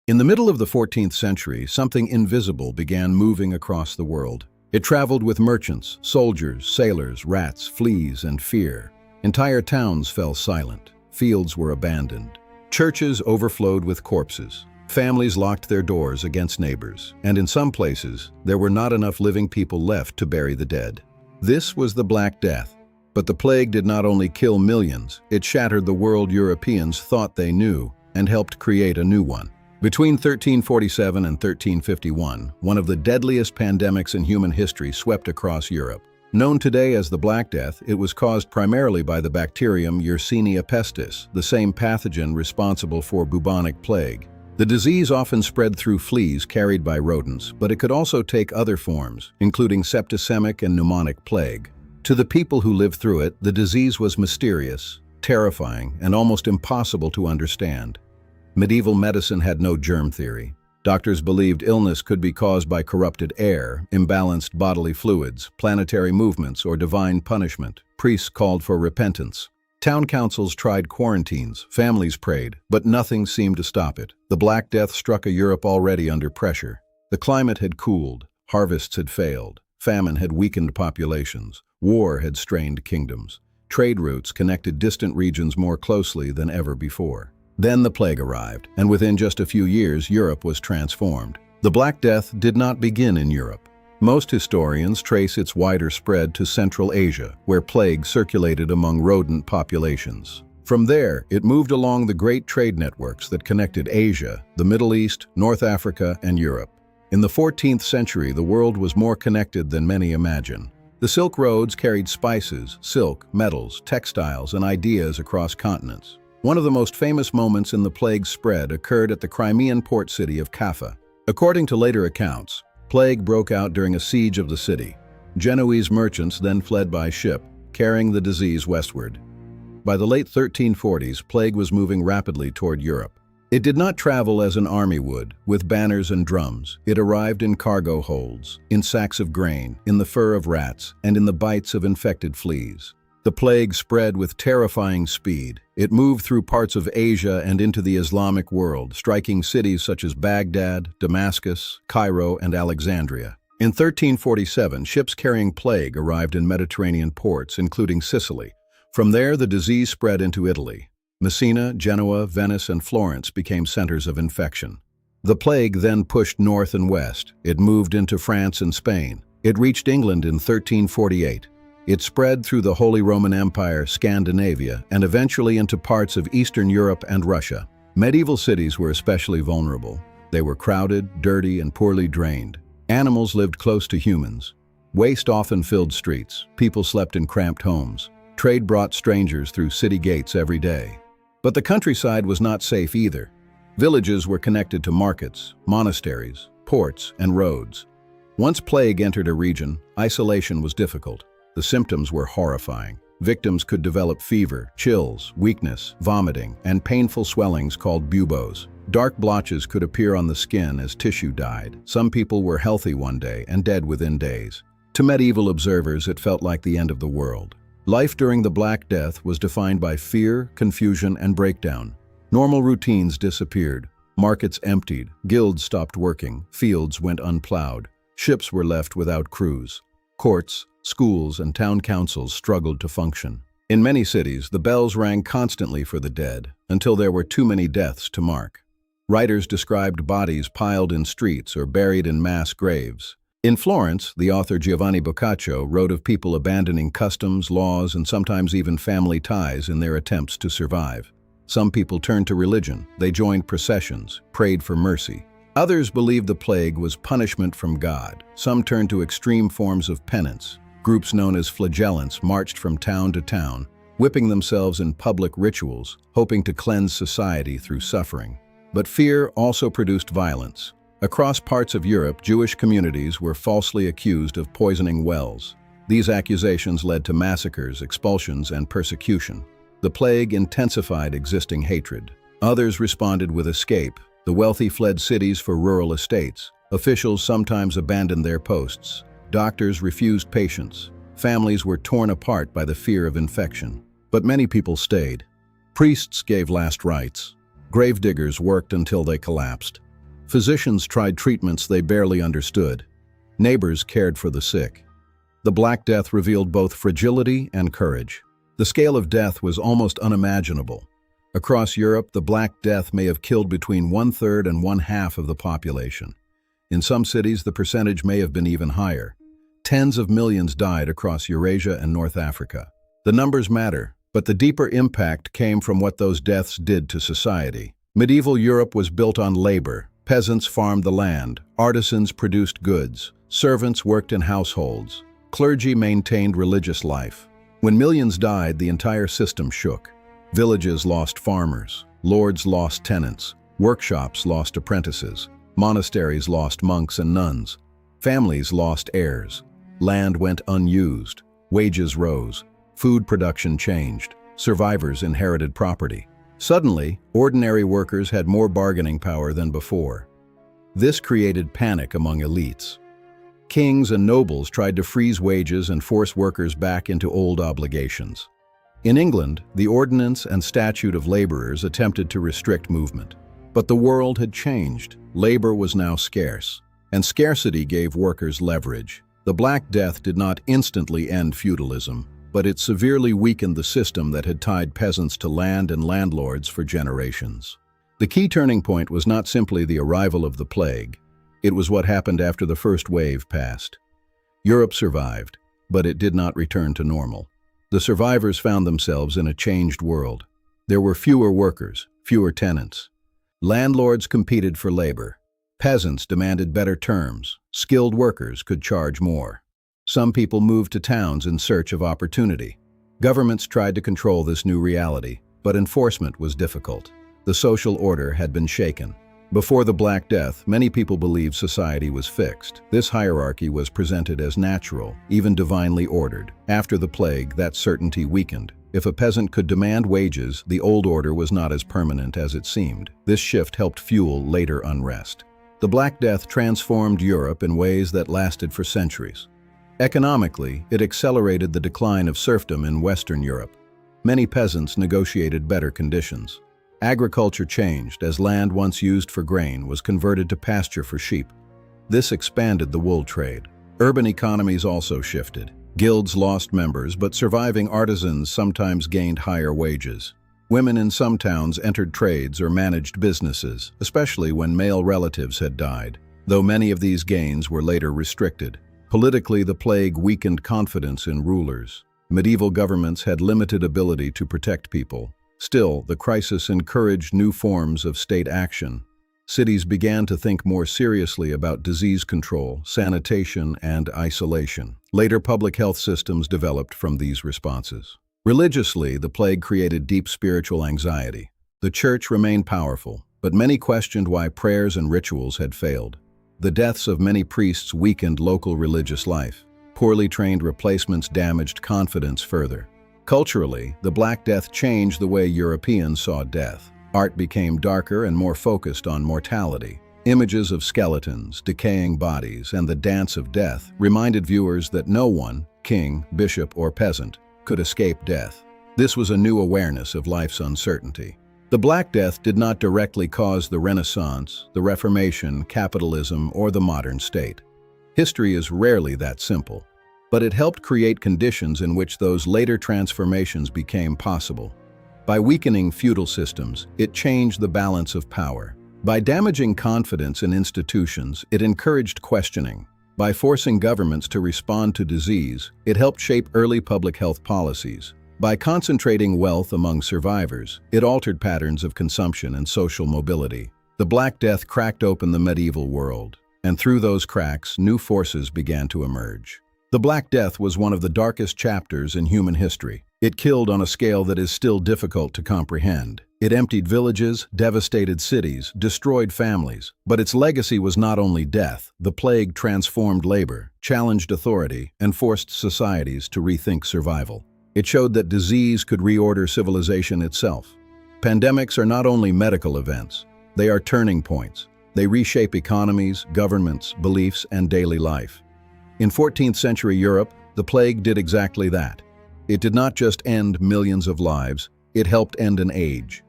In the middle of the 14th century, something invisible began moving across the world. It traveled with merchants, soldiers, sailors, rats, fleas, and fear. Entire towns fell silent. Fields were abandoned. Churches overflowed with corpses. Families locked their doors against neighbors, and in some places, there were not enough living people left to bury the dead. This was the Black Death. But the plague did not only kill millions, it shattered the world Europeans thought they knew and helped create a new one. Between 1347 and 1351, one of the deadliest pandemics in human history swept across Europe. Known today as the Black Death, it was caused primarily by the bacterium Yersinia pestis, the same pathogen responsible for bubonic plague. The disease often spread through fleas carried by rodents, but it could also take other forms, including septicemic and pneumonic plague. To the people who lived through it, the disease was mysterious, terrifying, and almost impossible to understand. Medieval medicine had no germ theory. Doctors believed illness could be caused by corrupted air, imbalanced bodily fluids, planetary movements, or divine punishment. Priests called for repentance. Town councils tried quarantines, families prayed, but nothing seemed to stop it. The Black Death struck a Europe already under pressure. The climate had cooled, harvests had failed, famine had weakened populations, war had strained kingdoms. Trade routes connected distant regions more closely than ever before. Then the plague arrived, and within just a few years, Europe was transformed. The Black Death did not begin in Europe. Most historians trace its wider spread to Central Asia, where plague circulated among rodent populations. From there, it moved along the great trade networks that connected Asia, the Middle East, North Africa, and Europe. In the 14th century, the world was more connected than many imagine. The Silk Roads carried spices, silk, metals, textiles, and ideas across continents. One of the most famous moments in the plague's spread occurred at the Crimean port city of Kaffa. According to later accounts, plague broke out during a siege of the city. Genoese merchants then fled by ship, carrying the disease westward. By the late 1340s, plague was moving rapidly toward Europe. It did not travel as an army would, with banners and drums. It arrived in cargo holds, in sacks of grain, in the fur of rats, and in the bites of infected fleas. The plague spread with terrifying speed. It moved through parts of Asia and into the Islamic world, striking cities such as Baghdad, Damascus, Cairo, and Alexandria. In 1347, ships carrying plague arrived in Mediterranean ports, including Sicily. From there, the disease spread into Italy. Messina, Genoa, Venice, and Florence became centers of infection. The plague then pushed north and west. It moved into France and Spain. It reached England in 1348. It spread through the Holy Roman Empire, Scandinavia, and eventually into parts of Eastern Europe and Russia. Medieval cities were especially vulnerable. They were crowded, dirty, and poorly drained. Animals lived close to humans. Waste often filled streets. People slept in cramped homes. Trade brought strangers through city gates every day. But the countryside was not safe either. Villages were connected to markets, monasteries, ports, and roads. Once plague entered a region, isolation was difficult. The symptoms were horrifying. Victims could develop fever, chills, weakness, vomiting, and painful swellings called buboes. Dark blotches could appear on the skin as tissue died. Some people were healthy one day and dead within days. To medieval observers, it felt like the end of the world. Life during the Black Death was defined by fear, confusion, and breakdown. Normal routines disappeared. Markets emptied. Guilds stopped working. Fields went unplowed. Ships were left without crews. Courts, schools, and town councils struggled to function. In many cities, the bells rang constantly for the dead, until there were too many deaths to mark. Writers described bodies piled in streets or buried in mass graves. In Florence, the author Giovanni Boccaccio wrote of people abandoning customs, laws, and sometimes even family ties in their attempts to survive. Some people turned to religion. They joined processions, prayed for mercy. Others believed the plague was punishment from God. Some turned to extreme forms of penance. Groups known as flagellants marched from town to town, whipping themselves in public rituals, hoping to cleanse society through suffering. But fear also produced violence. Across parts of Europe, Jewish communities were falsely accused of poisoning wells. These accusations led to massacres, expulsions, and persecution. The plague intensified existing hatred. Others responded with escape. The wealthy fled cities for rural estates. Officials sometimes abandoned their posts. Doctors refused patients. Families were torn apart by the fear of infection. But many people stayed. Priests gave last rites. Gravediggers worked until they collapsed. Physicians tried treatments they barely understood. Neighbors cared for the sick. The Black Death revealed both fragility and courage. The scale of death was almost unimaginable. Across Europe, the Black Death may have killed between 1/3 and 1/2 of the population. In some cities, the percentage may have been even higher. Tens of millions died across Eurasia and North Africa. The numbers matter, but the deeper impact came from what those deaths did to society. Medieval Europe was built on labor. Peasants farmed the land, artisans produced goods, servants worked in households, clergy maintained religious life. When millions died, the entire system shook. Villages lost farmers, lords lost tenants, workshops lost apprentices, monasteries lost monks and nuns, families lost heirs, land went unused, wages rose, food production changed, survivors inherited property. Suddenly, ordinary workers had more bargaining power than before. This created panic among elites. Kings and nobles tried to freeze wages and force workers back into old obligations. In England, the Ordinance and Statute of Labourers attempted to restrict movement. But the world had changed. Labor was now scarce, and scarcity gave workers leverage. The Black Death did not instantly end feudalism, but it severely weakened the system that had tied peasants to land and landlords for generations. The key turning point was not simply the arrival of the plague. It was what happened after the first wave passed. Europe survived, but it did not return to normal. The survivors found themselves in a changed world. There were fewer workers, fewer tenants. Landlords competed for labor. Peasants demanded better terms. Skilled workers could charge more. Some people moved to towns in search of opportunity. Governments tried to control this new reality, but enforcement was difficult. The social order had been shaken. Before the Black Death, many people believed society was fixed. This hierarchy was presented as natural, even divinely ordered. After the plague, that certainty weakened. If a peasant could demand wages, the old order was not as permanent as it seemed. This shift helped fuel later unrest. The Black Death transformed Europe in ways that lasted for centuries. Economically, it accelerated the decline of serfdom in Western Europe. Many peasants negotiated better conditions. Agriculture changed as land once used for grain was converted to pasture for sheep. This expanded the wool trade. Urban economies also shifted. Guilds lost members, but surviving artisans sometimes gained higher wages. Women in some towns entered trades or managed businesses, especially when male relatives had died, though many of these gains were later restricted. Politically, the plague weakened confidence in rulers. Medieval governments had limited ability to protect people. Still, the crisis encouraged new forms of state action. Cities began to think more seriously about disease control, sanitation, and isolation. Later public health systems developed from these responses. Religiously, the plague created deep spiritual anxiety. The church remained powerful, but many questioned why prayers and rituals had failed. The deaths of many priests weakened local religious life. Poorly trained replacements damaged confidence further. Culturally, the Black Death changed the way Europeans saw death. Art became darker and more focused on mortality. Images of skeletons, decaying bodies, and the dance of death reminded viewers that no one, king, bishop, or peasant, could escape death. This was a new awareness of life's uncertainty. The Black Death did not directly cause the Renaissance, the Reformation, capitalism, or the modern state. History is rarely that simple, but it helped create conditions in which those later transformations became possible. By weakening feudal systems, it changed the balance of power. By damaging confidence in institutions, it encouraged questioning. By forcing governments to respond to disease, it helped shape early public health policies. By concentrating wealth among survivors, it altered patterns of consumption and social mobility. The Black Death cracked open the medieval world, and through those cracks, new forces began to emerge. The Black Death was one of the darkest chapters in human history. It killed on a scale that is still difficult to comprehend. It emptied villages, devastated cities, destroyed families. But its legacy was not only death. The plague transformed labor, challenged authority, and forced societies to rethink survival. It showed that disease could reorder civilization itself. Pandemics are not only medical events, they are turning points. They reshape economies, governments, beliefs, and daily life. In 14th century Europe, the plague did exactly that. It did not just end millions of lives, it helped end an age.